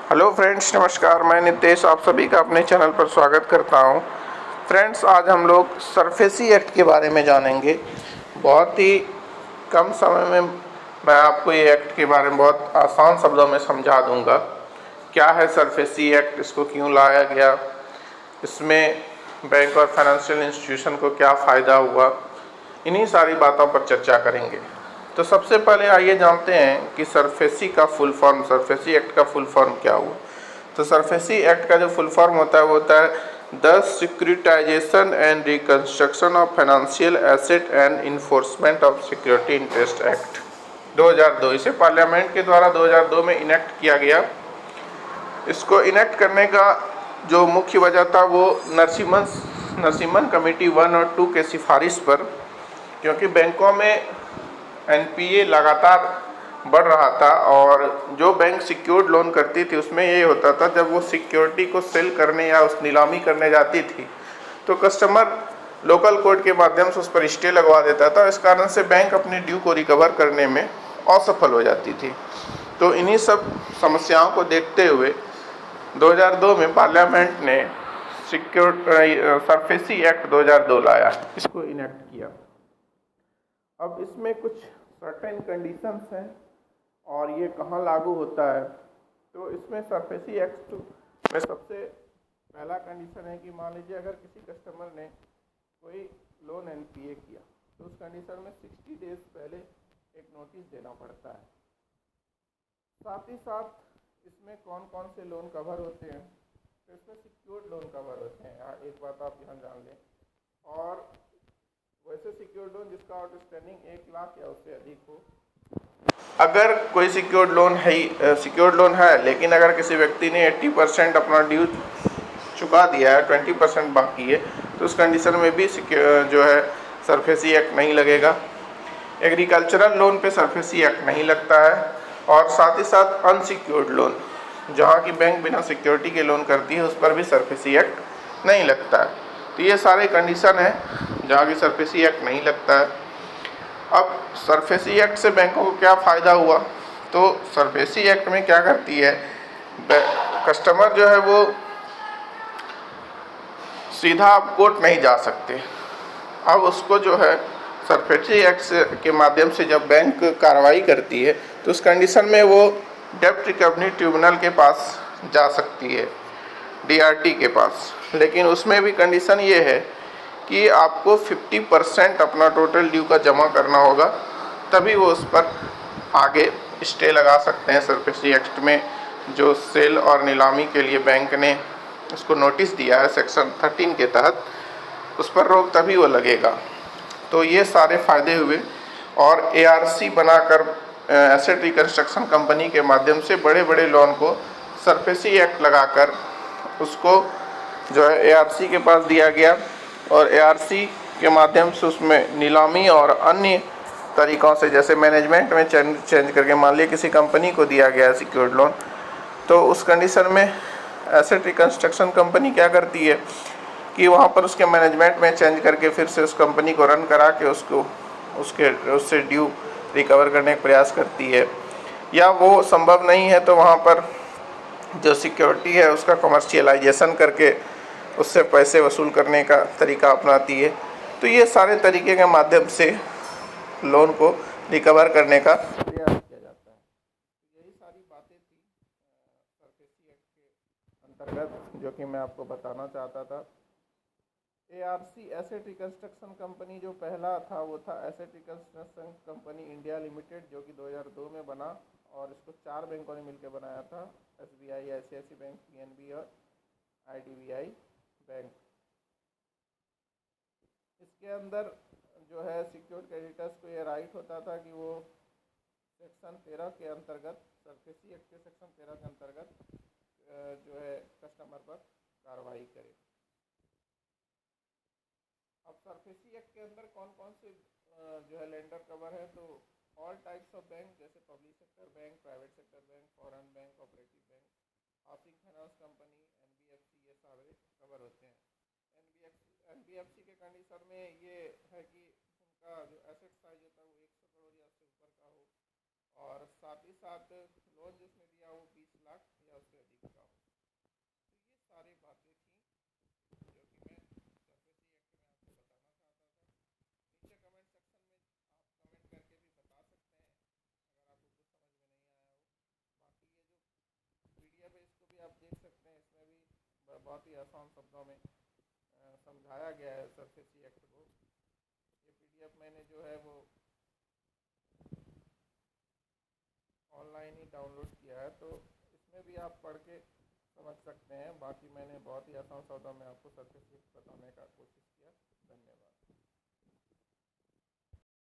Hello friends, नमस्कार। मैं नितेश आप सभी का अपने चैनल पर स्वागत करता हूं। फ्रेंड्स, आज हम लोग सरफेसी एक्ट के बारे में जानेंगे। बहुत ही कम समय में मैं आपको ये एक्ट के बारे में बहुत आसान शब्दों में समझा दूंगा। क्या है सरफेसी एक्ट, इसको क्यों लाया गया, इसमें बैंक और फाइनेंशियल इंस्टीट्यूशन को क्या फ़ायदा हुआ, इन्हीं सारी बातों पर चर्चा करेंगे। तो सबसे पहले आइए जानते हैं कि सरफेसी एक्ट का फुल फॉर्म क्या हुआ। तो सरफेसी एक्ट का जो फुल फॉर्म होता है वो होता है the securitisation and reconstruction of financial asset and enforcement of security interest act 2002। इसे पार्लियामेंट के द्वारा 2002 में इनेक्ट किया गया। इसको इनेक्ट करने का जो मुख्य वजह था वो नरसिम्हन कमेटी 1 और 2 के सिफारिश पर, क्योंकि बैंकों में एनपीए लगातार बढ़ रहा था और जो बैंक सिक्योर्ड लोन करती थी उसमें ये होता था, जब वो सिक्योरिटी को सेल करने या उस नीलामी करने जाती थी तो कस्टमर लोकल कोर्ट के माध्यम से उस पर स्टे लगवा देता था। इस कारण से बैंक अपनी ड्यू को रिकवर करने में असफल हो जाती थी। तो इन्हीं सब समस्याओं को देखते हुए 2002 में पार्लियामेंट ने सरफेसी एक्ट 2002 लाया, इसको इनेक्ट किया। अब इसमें कुछ सर्टेन कंडीशंस हैं और ये कहाँ लागू होता है। तो इसमें सरफेसी एक्ट में सबसे पहला कंडीशन है कि मान लीजिए अगर किसी कस्टमर ने कोई लोन एनपीए किया तो उस कंडीशन में 60 डेज पहले एक नोटिस देना पड़ता है। साथ ही साथ इसमें कौन कौन से लोन कवर होते हैं, तो इसमें सिक्योर्ड लोन कवर होते हैं। एक बात आप यहाँ जान लें। और वैसे सिक्योर्ड लोन जिसका आउटस्टैंडिंग 1 लाख या उससे अधिक हो। अगर कोई सिक्योर्ड लोन है लेकिन अगर किसी व्यक्ति ने 80% अपना ड्यू चुका दिया है, 20% बाकी है, तो उस कंडीशन में भी जो है सरफेसी एक्ट नहीं लगेगा। एग्रीकल्चरल लोन पे सरफेसी एक्ट नहीं लगता है। और साथ ही साथ अनसिक्योर्ड लोन, जहाँ की बैंक बिना सिक्योरिटी के लोन करती है, उस पर भी सरफेसी एक्ट नहीं लगता है। तो ये सारे कंडीशन हैं जहाँ की सरफेसी एक्ट नहीं लगता है। अब सरफेसी एक्ट से बैंकों को क्या फ़ायदा हुआ, तो सरफेसी एक्ट में क्या करती है, कस्टमर जो है वो सीधा आप कोर्ट नहीं जा सकते। अब उसको जो है सरफेसी एक्ट के माध्यम से जब बैंक कार्रवाई करती है तो उस कंडीशन में वो डेब्ट रिकवरी ट्रिब्यूनल के पास जा सकती है, डीआरटी के पास। लेकिन उसमें भी कंडीशन ये है कि आपको 50% अपना टोटल ड्यू का जमा करना होगा, तभी वो उस पर आगे स्टे लगा सकते हैं। सरफेसी एक्ट में जो सेल और नीलामी के लिए बैंक ने उसको नोटिस दिया है सेक्शन 13 के तहत, उस पर रोक तभी वो लगेगा। तो ये सारे फ़ायदे हुए। और एआरसी बनाकर एसेट रिकंस्ट्रक्शन कंपनी के माध्यम से बड़े बड़े लोन को सरफेसी एक्ट लगाकर उसको जो है एआरसी के पास दिया गया और एआरसी के माध्यम से उसमें नीलामी और अन्य तरीक़ों से, जैसे मैनेजमेंट में चेंज करके मान लिया किसी कंपनी को दिया गया है सिक्योर्ड लोन, तो उस कंडीशन में एसेट रिकंस्ट्रक्शन कंपनी क्या करती है कि वहाँ पर उसके मैनेजमेंट में चेंज करके फिर से उस कंपनी को रन करा के उससे ड्यू रिकवर करने का प्रयास करती है। या वो संभव नहीं है तो वहाँ पर जो सिक्योरिटी है उसका कमर्शियलाइजेशन करके उससे पैसे वसूल करने का तरीका अपनाती है। तो ये सारे तरीके के माध्यम से लोन को रिकवर करने का प्रयास किया जाता है। यही सारी बातें थी सरफेसी एक्ट के अंतर्गत जो कि मैं आपको बताना चाहता था। एआरसी एसेट रिकंस्ट्रक्शन कंपनी जो पहला था वो था asset reconstruction company India limited, जो कि 2002 में बना और इसको 4 बैंकों ने मिलकर बनाया था, एसबीआई, आईसीआईसी बैंक, पीएनबी और आईडीबीआई बैंक। इसके अंदर जो है सिक्योर्ड क्रेडिटर्स को ये राइट होता था कि वो सेक्शन 13 के अंतर्गत, सरफेसी एक्ट के सेक्शन 13 के अंतर्गत जो है कस्टमर पर कार्रवाई करे। अब सरफेसी एक्ट के अंदर कौन कौन से जो है लेंडर कवर है, तो ऑल टाइप्स ऑफ बैंक, जैसे public sector bank, private sector bank, foreign bank, operative bank, housing finance company, NBFC, ये सारे कवर होते हैं। एनबीएफसी के कंडीशन में ये है कि उनका जो एसेट साइज होता है वो 100 करोड़ या उससे ऊपर का हो और साथ ही साथ लोन जिसने दिया वो 20 लाख या उससे अधिक बहुत ही आसान शब्दों में समझाया गया है सरफेसी एक्ट को। ये PDF मैंने जो है वो ऑनलाइन ही डाउनलोड किया है, तो इसमें भी आप पढ़ के समझ सकते हैं। बाकी मैंने बहुत ही आसान शब्दों में आपको सरफेसी एक्ट बताने का कोशिश किया। धन्यवाद।